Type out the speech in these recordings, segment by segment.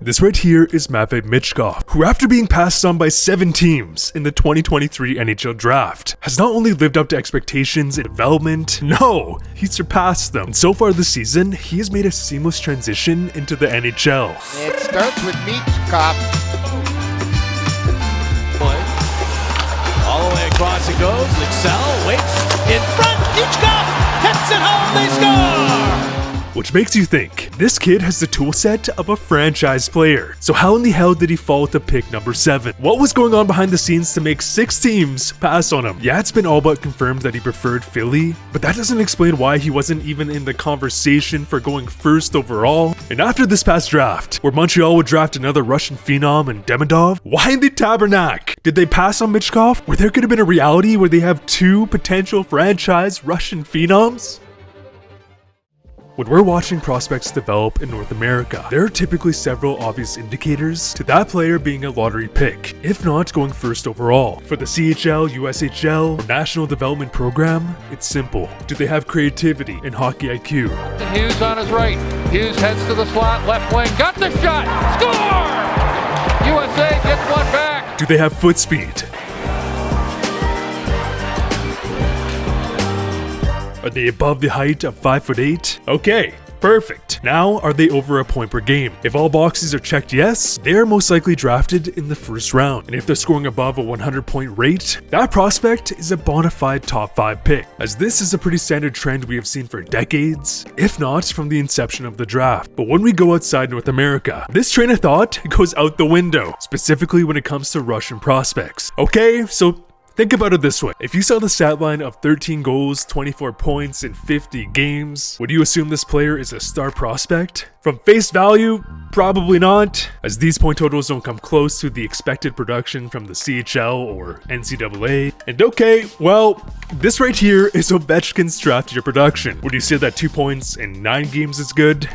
This right here is Matvei Michkov, who after being passed on by 7 teams in the 2023 NHL draft, has not only lived up to expectations in development, no, he surpassed them. And so far this season, he has made a seamless transition into the NHL. It starts with Michkov. All the way across it goes. Excel waits in front. Michkov hits it home. They score. Which makes you think, this kid has the tool set of a franchise player. So how in the hell did he fall to pick number 7? What was going on behind the scenes to make 6 teams pass on him? Yeah, it's been all but confirmed that he preferred Philly, but that doesn't explain why he wasn't even in the conversation for going first overall. And after this past draft, where Montreal would draft another Russian phenom in Demidov, why in the Tabernacle did they pass on Michkov? Where there could have been a reality where they have 2 potential franchise Russian phenoms? When we're watching prospects develop in North America, there are typically several obvious indicators to that player being a lottery pick, if not going first overall. For the CHL, USHL, or National Development Program, it's simple. Do they have creativity and hockey IQ? And Hughes on his right. Hughes heads to the slot, left wing, got the shot, score! USA gets one back. Do they have foot speed? Are they above the height of 5'8"? Okay, perfect. Now, are they over a point per game? If all boxes are checked yes, they are most likely drafted in the first round. And if they're scoring above a 100-point rate, that prospect is a bona fide top 5 pick, as this is a pretty standard trend we have seen for decades, if not from the inception of the draft. But when we go outside North America, this train of thought goes out the window, specifically when it comes to Russian prospects. Okay, so think about it this way. If you saw the stat line of 13 goals, 24 points in 50 games, would you assume this player is a star prospect? From face value, probably not, as these point totals don't come close to the expected production from the CHL or NCAA. And okay, well, this right here is Ovechkin's draft year production. Would you say that 2 points in 9 games is good?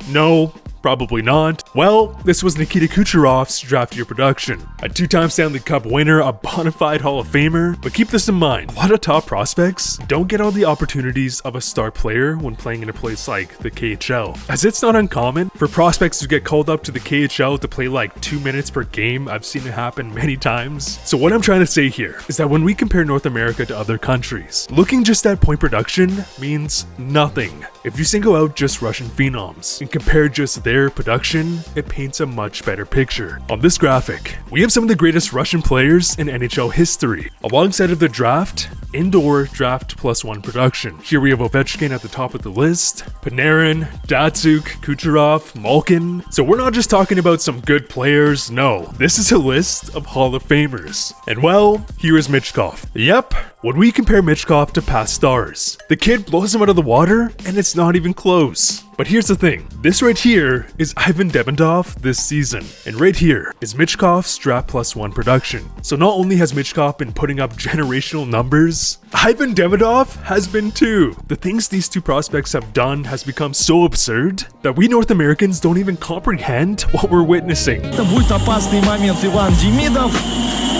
No. Probably not. Well, this was Nikita Kucherov's draft year production. A 2-time Stanley Cup winner, a bona fide Hall of Famer. But keep this in mind, a lot of top prospects don't get all the opportunities of a star player when playing in a place like the KHL. As it's not uncommon for prospects to get called up to the KHL to play like 2 minutes per game. I've seen it happen many times. So what I'm trying to say here is that when we compare North America to other countries, looking just at point production means nothing. If you single out just Russian phenoms and compare just their production, it paints a much better picture. On this graphic, we have some of the greatest Russian players in NHL history. Alongside of the draft, indoor draft +1 production. Here we have Ovechkin at the top of the list, Panarin, Datsuk, Kucherov, Malkin. So we're not just talking about some good players, no. This is a list of Hall of Famers. And well, here is Michkov. Yep, when we compare Michkov to past stars, the kid blows him out of the water and it's not even close. But here's the thing, this right here is Ivan Demidov this season, and right here is Michkov's draft +1 production. So not only has Michkov been putting up generational numbers, Ivan Demidov has been too. The things these 2 prospects have done has become so absurd that we North Americans don't even comprehend what we're witnessing. Это будет опасный момент. Иван Демидов,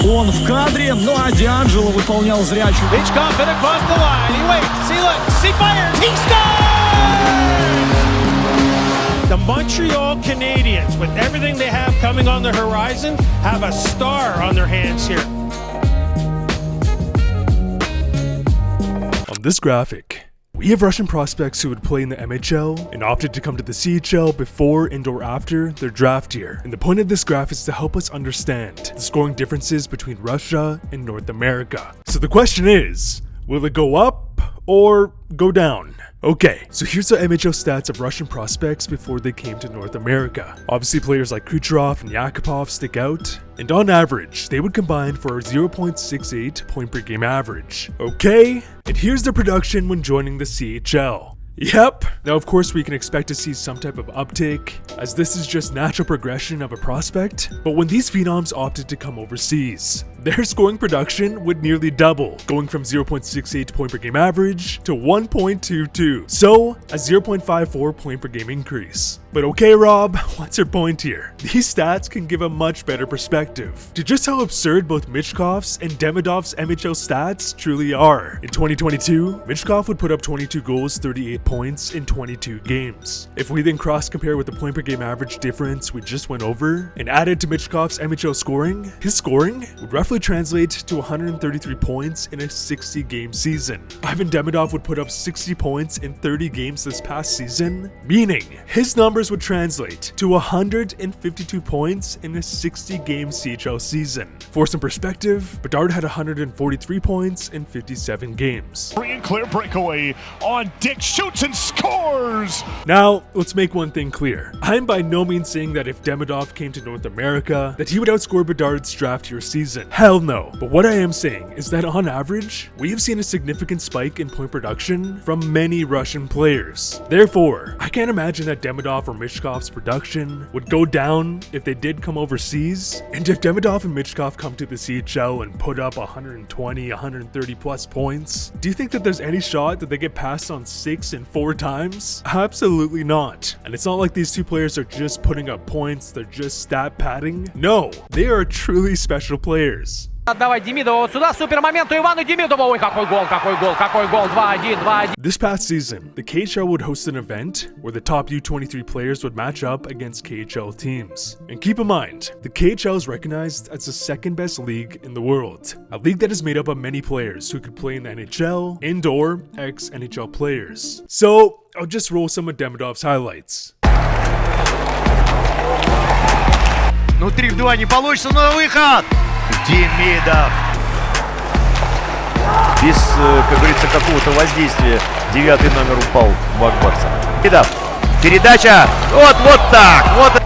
он в кадре, ну а Дианджело выполнял зрячую. Michkov hit across the line. He waits. He looks. He fires. He scores! The Montreal Canadiens, with everything they have coming on the horizon, have a star on their hands here. On this graphic, we have Russian prospects who would play in the MHL and opted to come to the CHL before and or after their draft year. And the point of this graph is to help us understand the scoring differences between Russia and North America. So the question is, will it go up or go down? Okay, so here's the MHL stats of Russian prospects before they came to North America. Obviously players like Kucherov and Yakupov stick out, and on average, they would combine for a 0.68 point per game average. Okay, and here's their production when joining the CHL. Yep. Now, of course, we can expect to see some type of uptick, as this is just natural progression of a prospect. But when these phenoms opted to come overseas, their scoring production would nearly double, going from 0.68 point per game average to 1.22. So, a 0.54 point per game increase. But okay, Rob, what's your point here? These stats can give a much better perspective to just how absurd both Michkov's and Demidov's MHL stats truly are. In 2022, Michkov would put up 22 goals, 38 points in 22 games. If we then cross-compare with the point per game average difference we just went over, and added to Michkov's MHL scoring, his scoring would roughly translate to 133 points in a 60-game season. Ivan Demidov would put up 60 points in 30 games this past season, meaning his numbers would translate to 152 points in a 60-game CHL season. For some perspective, Bedard had 143 points in 57 games. Free and clear breakaway on Dick, shoots and scores! Now, let's make one thing clear. I'm by no means saying that if Demidov came to North America, that he would outscore Bedard's draft year season. Hell no. But what I am saying is that on average, we have seen a significant spike in point production from many Russian players. Therefore, I can't imagine that Demidov or Michkov's production would go down if they did come overseas. And if Demidov and Michkov come to the CHL and put up 120, 130 plus points, do you think that there's any shot that they get passed on 6 and 4 times? Absolutely not. And it's not like these two players are just putting up points, they're just stat padding. No, they are truly special players. Отдавай Демидову вот сюда, супер момент у Ивану Демидову. Ой, какой гол, 2-1, 2-1. This past season, the KHL would host an event where the top U23 players would match up against KHL teams. And keep in mind, the KHL is recognized as the second best league in the world. A league that is made up of many players who could play in the NHL and or ex-NHL players. So, I'll just roll some of Demidov's highlights. Ну 3 в 2 не получится, но выход! Демидов. Без, как говорится, какого-то воздействия 9-й номер упал в Акбарса. Демидов. Передача. Вот так. Вот.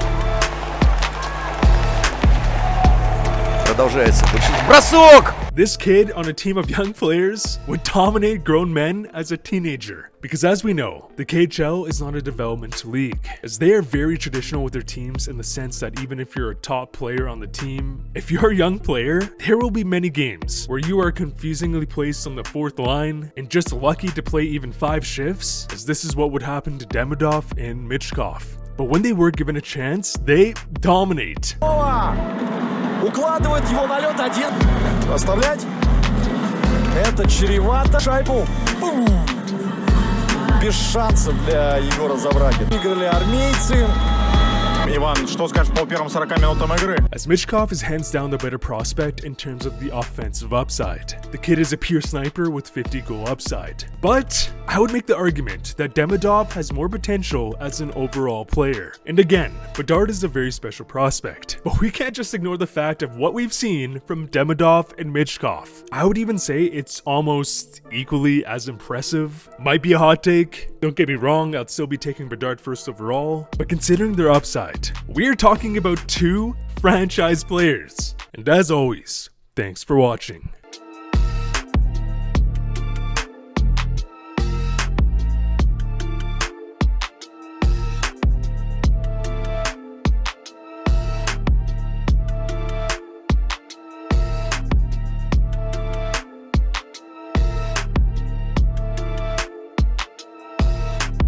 Продолжается. Бросок. This kid on a team of young players would dominate grown men as a teenager. Because as we know, the KHL is not a developmental league, as they are very traditional with their teams in the sense that even if you're a top player on the team, if you're a young player, there will be many games where you are confusingly placed on the 4th line and just lucky to play even 5 shifts, as this is what would happen to Demidov and Michkov. But when they were given a chance, they dominate. Укладывает его на лед один. Оставлять. Это чревато. Шайбу. Бум. Без шансов для Егора Завраги. Выиграли армейцы. Иван, что скажешь по первым 40 минутам игры? As Michkov is hands down the better prospect in terms of the offensive upside. The kid is a pure sniper with 50 goal upside. But I would make the argument that Demidov has more potential as an overall player. And again, Bedard is a very special prospect. But we can't just ignore the fact of what we've seen from Demidov and Michkov. I would even say it's almost equally as impressive. Might be a hot take. Don't get me wrong, I'd still be taking Bedard first overall. But considering their upside, we're talking about 2 franchise players. And as always, thanks for watching.